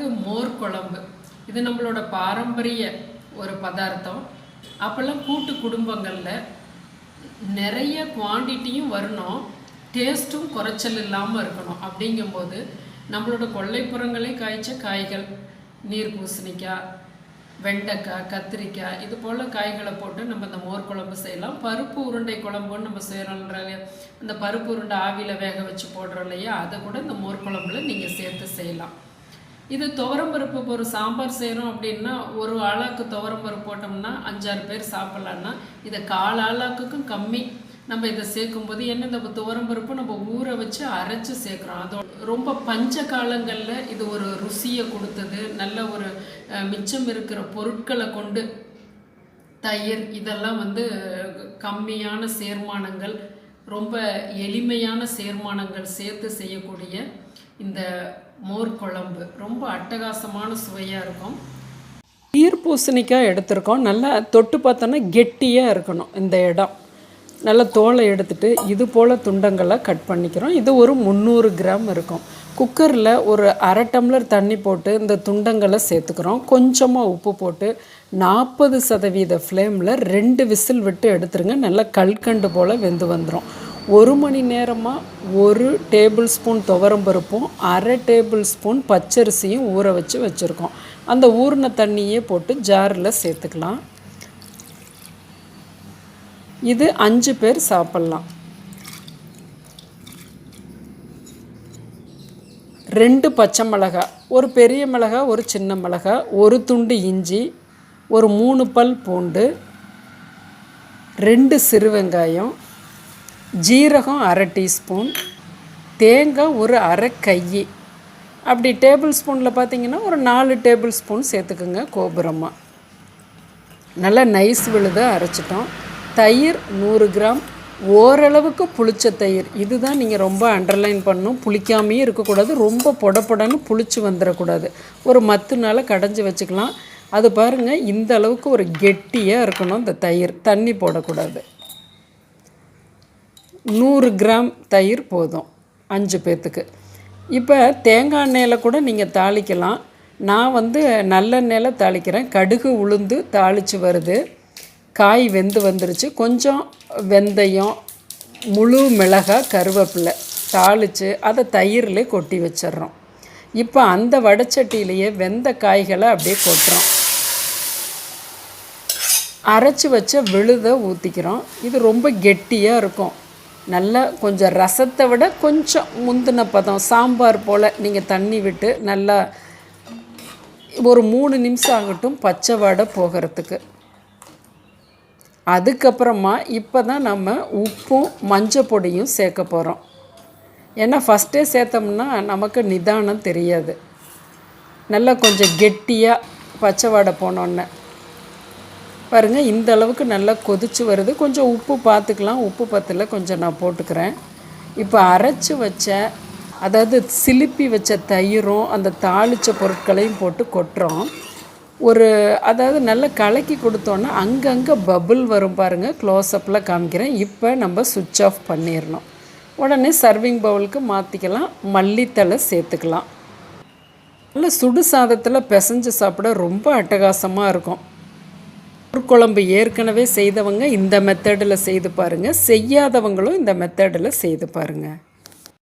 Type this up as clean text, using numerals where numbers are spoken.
அடுத்தது மோர் குழம்பு. இது நம்மளோட பாரம்பரிய ஒரு பதார்த்தம். அப்போல்லாம் கூட்டு குடும்பங்களில் நிறைய குவான்டிட்டியும் வரணும், டேஸ்ட்டும் குறைச்சல் இல்லாமல் இருக்கணும். அப்படிங்கும்போது நம்மளோட கொல்லைப்புறங்களே காய்ச்ச காய்கள், நீர் பூசணிக்காய், வெண்டைக்காய், கத்திரிக்காய், இது போல் காய்களை போட்டு நம்ம இந்த மோர் குழம்பு செய்யலாம். பருப்பு உருண்டை குழம்புன்னு நம்ம செய்கிறோம், அந்த பருப்பு உருண்டை ஆவியில் வேக வச்சு போடுறோம் இல்லையா, அதை கூட இந்த மோர் குழம்புல நீங்கள் சேர்த்து செய்யலாம். இது துவரம்பருப்பு. இப்போ ஒரு சாம்பார் செய்கிறோம் அப்படின்னா ஒரு ஆளாக்கு துவரம்பருப்பு போட்டோம்னா 5-6 பேர் சாப்பிட்லான்னா, இதை 1/4 ஆளாக்குக்கும் கம்மி நம்ம இதை சேர்க்கும்போது என்ன, இந்த துவரம்பருப்பு நம்ம ஊற வச்சு அரைச்சி சேர்க்குறோம். அதோட ரொம்ப பஞ்ச காலங்களில் இது ஒரு ருசியை கொடுத்தது. நல்ல ஒரு மிச்சம் இருக்கிற பொருட்களை கொண்டு தயிர் இதெல்லாம் கம்மியான சேர்மானங்கள், ரொம்ப எளிமையான சேர்மானங்கள் சேர்த்து செய்யக்கூடிய இந்த மோர் குழம்பு ரொம்ப அட்டகாசமான சுவையாக இருக்கும். நீர் பூசணிக்காய் எடுத்திருக்கோம். நல்லா தொட்டு பார்த்தோன்னா கெட்டியாக இருக்கணும். இந்த இடம் நல்லா தோலை எடுத்துகிட்டு இது போல் துண்டங்களை கட் பண்ணிக்கிறோம். இது ஒரு 300 கிராம் இருக்கும். குக்கரில் ஒரு 1/2 டம்ளர் தண்ணி போட்டு இந்த துண்டங்களை சேர்த்துக்கிறோம். கொஞ்சமாக உப்பு போட்டு 40% ஃப்ளேமில் 2 விசில் விட்டு எடுத்துருங்க. நல்லா கல்கண்டு போல் வெந்து வந்துடும். 1 மணி நேரமாக 1 டேபிள் ஸ்பூன் துவரம்பருப்பும் 1/2 டேபிள் ஸ்பூன் பச்சரிசியும் ஊற வச்சு வச்சுருக்கோம். அந்த ஊறின தண்ணியே போட்டு ஜாரில் சேர்த்துக்கலாம். இது 5 பேர் சாப்பிட்லாம். 2 பச்சை மிளகாய், ஒரு பெரிய மிளகாய், ஒரு சின்ன மிளகாய், ஒரு துண்டு இஞ்சி, ஒரு 3 பல் பூண்டு, 2 சிறு வெங்காயம், ஜீரகம் 1/2 டீஸ்பூன், தேங்காய் ஒரு 1/2 கை. அப்படி டேபிள் ஸ்பூனில் பார்த்திங்கன்னா ஒரு 4 டேபிள் ஸ்பூன் சேர்த்துக்குங்க கோபுரமாக. நல்லா நைஸ் விழுதாக அரைச்சிட்டோம். தயிர் 100 கிராம், ஓரளவுக்கு புளிச்ச தயிர். இதுதான் நீங்கள் ரொம்ப அண்டர்லைன் பண்ணணும். புளிக்காமையும் இருக்கக்கூடாது, ரொம்ப பொடப்பொடன்னு புளிச்சு வந்துடக்கூடாது. ஒரு மத்துனால கடைஞ்சி வச்சுக்கலாம். அது பாருங்கள், இந்த அளவுக்கு ஒரு கெட்டியாக இருக்கணும் இந்த தயிர், தண்ணி போடக்கூடாது. 100 கிராம் தயிர் போதும் 5 பேர்த்துக்கு. இப்போ தேங்காய் எண்ணெயில் கூட நீங்கள் தாளிக்கலாம். நான் நல்லெண்ணெயில் தாளிக்கிறேன். கடுகு உளுந்து தாளித்து வருது. காய் வெந்து வந்துருச்சு. கொஞ்சம் வெந்தயம், முழு மிளகாய், கருவேப்பிலை தாளித்து அதை தயிரில் கொட்டி வச்சிட்றோம். இப்போ அந்த வடைச்சட்டியிலேயே வெந்த காய்களை அப்படியே கொட்டுறோம். அரைச்சி வச்ச விழுதை ஊற்றிக்கிறோம். இது ரொம்ப கெட்டியாக இருக்கும். நல்லா கொஞ்சம் ரசத்தை விட கொஞ்சம் முந்தின பதம், சாம்பார் போல் நீங்கள் தண்ணி விட்டு நல்லா ஒரு 3 நிமிஷம் ஆகட்டும் பச்சை வாடை போகிறதுக்கு. அதுக்கப்புறமா இப்போ தான் நம்ம உப்பும் மஞ்சள் பொடியும் சேர்க்க போகிறோம். ஏன்னா ஃபஸ்ட்டே சேர்த்தோம்னா நமக்கு நிதானம் தெரியாது. நல்லா கொஞ்சம் கெட்டியாக பச்சை வாடை போனோன்னே பாருங்கள், இந்த அளவுக்கு நல்லா கொதிச்சு வருது. கொஞ்சம் உப்பு பார்த்துக்கலாம், உப்பு பத்தில் கொஞ்சம் நான் போட்டுக்கிறேன். இப்போ அரைச்சி வச்ச, அதாவது சிலுப்பி வச்ச தயிரும் அந்த தாளித்த பொருட்களையும் போட்டு கொட்டுறோம். அதாவது நல்லா கலக்கி கொடுத்தோன்னா அங்கங்கே பபுள் வரும் பாருங்கள். க்ளோஸ்அப்பில் காமிக்கிறேன். இப்போ நம்ம சுவிட்ச் ஆஃப் பண்ணிடணும். உடனே சர்விங் பவுலுக்கு மாற்றிக்கலாம். மல்லித்தலை சேர்த்துக்கலாம். நல்லா சுடு சாதத்தில் பிசைஞ்சு சாப்பிட ரொம்ப அட்டகாசமாக இருக்கும். ஒரு குழம்பு ஏற்கனவே செய்தவங்க இந்த மெத்தடில் செய்து பாருங்கள். செய்யாதவங்களும் இந்த மெத்தடில் செய்து பாருங்கள்.